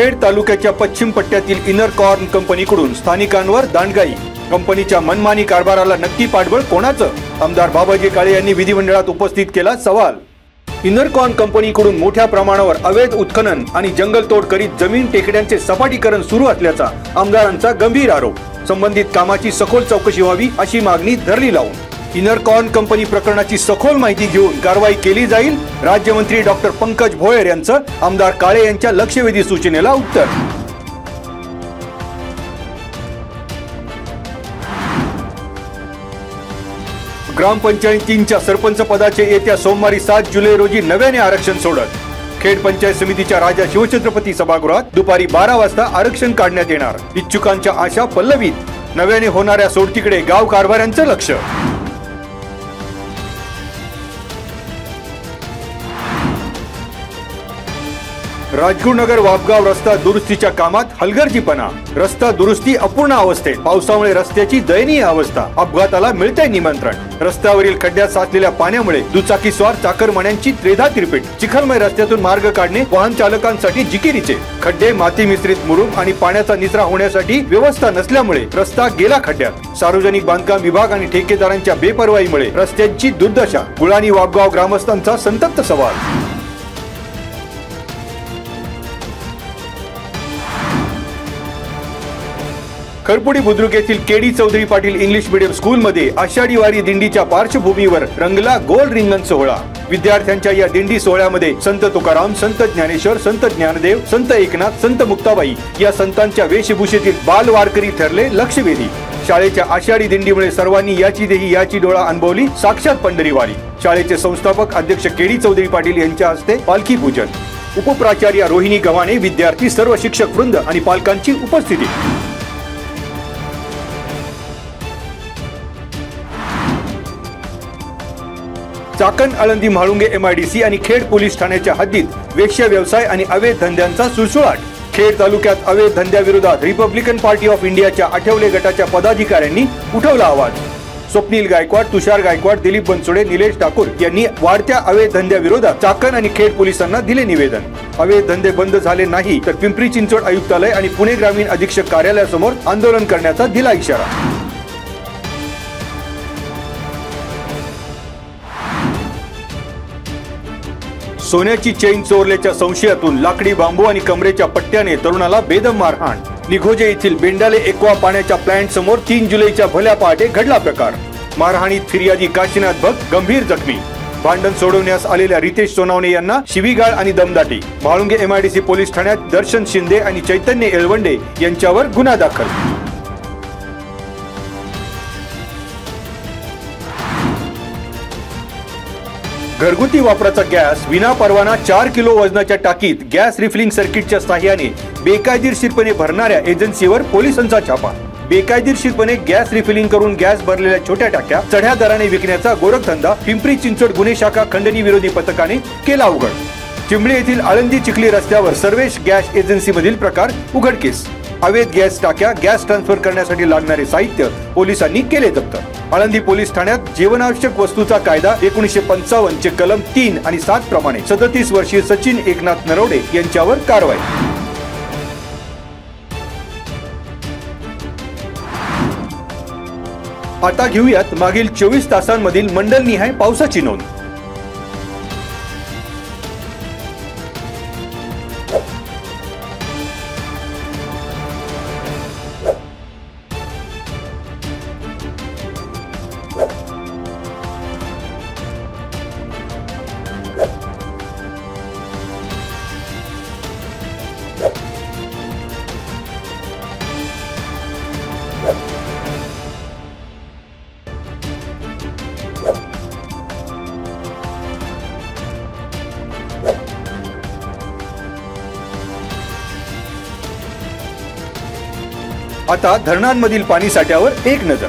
खेड तालुक्याच्या पश्चिम पट्ट्यातील inner corn कंपनीकडून स्थानिकांवर दांडगाई, कंपनीच्या मनमानी कारभाराला नक्की पाठबळ कोणाचं? आमदार बाबाजी काळे यांनी विधिमंडळात उपस्थित केला सवाल। इनर कॉर्न कंपनीकडून मोठ्या प्रमाणावर अवैध उत्खनन आणि जंगलतोड करीत जमीन टेकड्यांचे सपाटीकरण सुरू असल्याचा आमदारांचा गंभीर आरोप। संबंधित कामाची सखोल चौकशी व्हावी अशी मागणी धरली लावून इनर कॉर्न कंपनी प्रकरणाची सखोल माहिती घेऊन कारवाई केली जाईल। राज्यमंत्री डॉक्टर पंकज भोयर यांचं आमदार काळे यांच्या लक्षवेधी सूचनेला उत्तर। ग्रामपंचायतींच्या सरपंच पदाचे येत्या सोमवारी 7 जुलै रोजी नव्याने आरक्षण सोडत। खेड पंचायत समितीच्या राजा शिवछत्रपती सभागृहात दुपारी 12 वाजता आरक्षण काढण्यात येणार। इच्छुकांच्या आशा पल्लवीत। नव्याने होणाऱ्या सोडतीकडे गाव कारभाऱ्यांचं लक्ष। राजगुरुनगर वापगाव रस्ता दुरुस्तीच्या कामात हलगर्जीपणा। रस्ता दुरुस्ती अपूर्ण अवस्थेत। पावसामुळे रस्त्याची दयनीय अवस्था। अपघाताला मिळतंय निमंत्रण। रस्त्यावरील खड्ड्यात साचलेल्या पाण्यामुळे दुचाकीस्वार चाकरमान्यांची त्रेधा तिरपीट। चिखलमय रस्त्यातून मार्ग काढणे वाहन चालकांसाठी जिकिरीचे। खड्डे, माती मिश्रित मुरुम आणि पाण्याचा निचरा होण्यासाठी व्यवस्था नसल्यामुळे रस्ता गेला खड्ड्यात। सार्वजनिक बांधकाम विभाग आणि ठेकेदारांच्या बेपर्वाईमुळे रस्त्यांची दुर्दशा। गुळाणी वापगाव ग्रामस्थांचा संतप्त सवाल। खरपुडी बुद्रुक येथील KD Chaudhari Patil English medium school मध्ये आषाढी वारी दिंडीच्या पार्श्वभूमीवर रंगला गोल रिंगण सोहळा। विद्यार्थ्यांच्या या दिंडी सोहळ्यामध्ये संत तुकाराम, संत ज्ञानेश्वर, संत ज्ञानदेव, संत एकनाथ, संत मुक्ताबाई या संतांच्या वेशभूषेतील बाल वारकरी ठरले लक्षवेधी। शाळेच्या आषाढी दिंडीमुळे सर्वांनी याची देही याची डोळा अनुभवली साक्षात पंढरी वारी। शाळेचे संस्थापक अध्यक्ष केडी चौधरी पाटील यांच्या हस्ते पालखी पूजन। उपप्राचार्य रोहिणी गव्हाणे, विद्यार्थी, सर्व शिक्षक वृंद आणि पालकांची उपस्थिती। चाकण, आळंदी, म्हाळुंगे MIDC आणि खेड पोलीस ठाण्याच्या हद्दीत वेश्या व्यवसाय आणि अवैध धंद्यांचा सुळसुळाट। खेड तालुक्यात अवैध धंद्याविरोधात रिपब्लिकन पार्टी ऑफ इंडियाच्या आठवले गटाच्या पदाधिकाऱ्यांनी उठवला आवाज। स्वप्नील गायकवाड, तुषार गायकवाड, दिलीप बनसोडे, निलेश ठाकूर यांनी वाढत्या अवैध धंद्याविरोधात चाकण आणि खेड पोलिसांना दिले निवेदन। अवैध धंदे बंद झाले नाही तर पिंपरी चिंचवड आयुक्तालय आणि पुणे ग्रामीण अधीक्षक कार्यालयासमोर आंदोलन करण्याचा दिला इशारा। सोन्याची चेन चोरल्याच्या संशयातून लाकडी बांबू आणि कमरेच्या पट्ट्याने तरुणाला बेदम मारहाण। निघोजे येथील बेंडाले एक्वा पाण्याच्या प्लांट समोर 3 जुलैच्या भल्या पहाटे घडला प्रकार। मारहाणीत फिर्यादी काशीनाथ भक्त गंभीर जखमी। भांडण सोडवण्यास आलेल्या रितेश सोनावणे यांना शिवीगाळ आणि दमदाटी। म्हाळुंगे MIDC पोलीस ठाण्यात दर्शन शिंदे आणि चैतन्य एळवंडे यांच्यावर गुन्हा दाखल। घरगुती वापराचा गॅस विना परवाना 4 किलो वजनाच्या टाकीत गॅस रिफिलिंग सर्किटच्या साह्याने बेकायदेशीरपणे भरणाऱ्या एजन्सीवर पोलिसांचा छापा। बेकायदेशीरपणे गॅस रिफिलिंग करून गॅस भरलेल्या छोट्या टाक्या चढ्या दराने विकण्याचा गोरखधंदा पिंपरी चिंचवड गुन्हे शाखा खंडणी विरोधी पथकाने केला उघड। चिंबळे येथील आळंदी चिखली रस्त्यावर सर्वेश गॅस एजन्सी मधील प्रकार उघडकीस। अवैध गॅस टाक्या, गॅस ट्रान्सफर करण्यासाठी लागणारे साहित्य पोलिसांनी केले जप्त। आळंदी पोलीस ठाण्यात जीवनावश्यक वस्तूचा कायदा 1955 चे कलम 3 आणि 7 प्रमाणे 37 वर्षीय सचिन एकनाथ नरवडे यांच्यावर कारवाई। आता घेऊयात मागील 24 तासांमधील मंडलनिहाय पावसाची नोंद। आता धरणांमधील पाणी साठ्यावर एक नजर।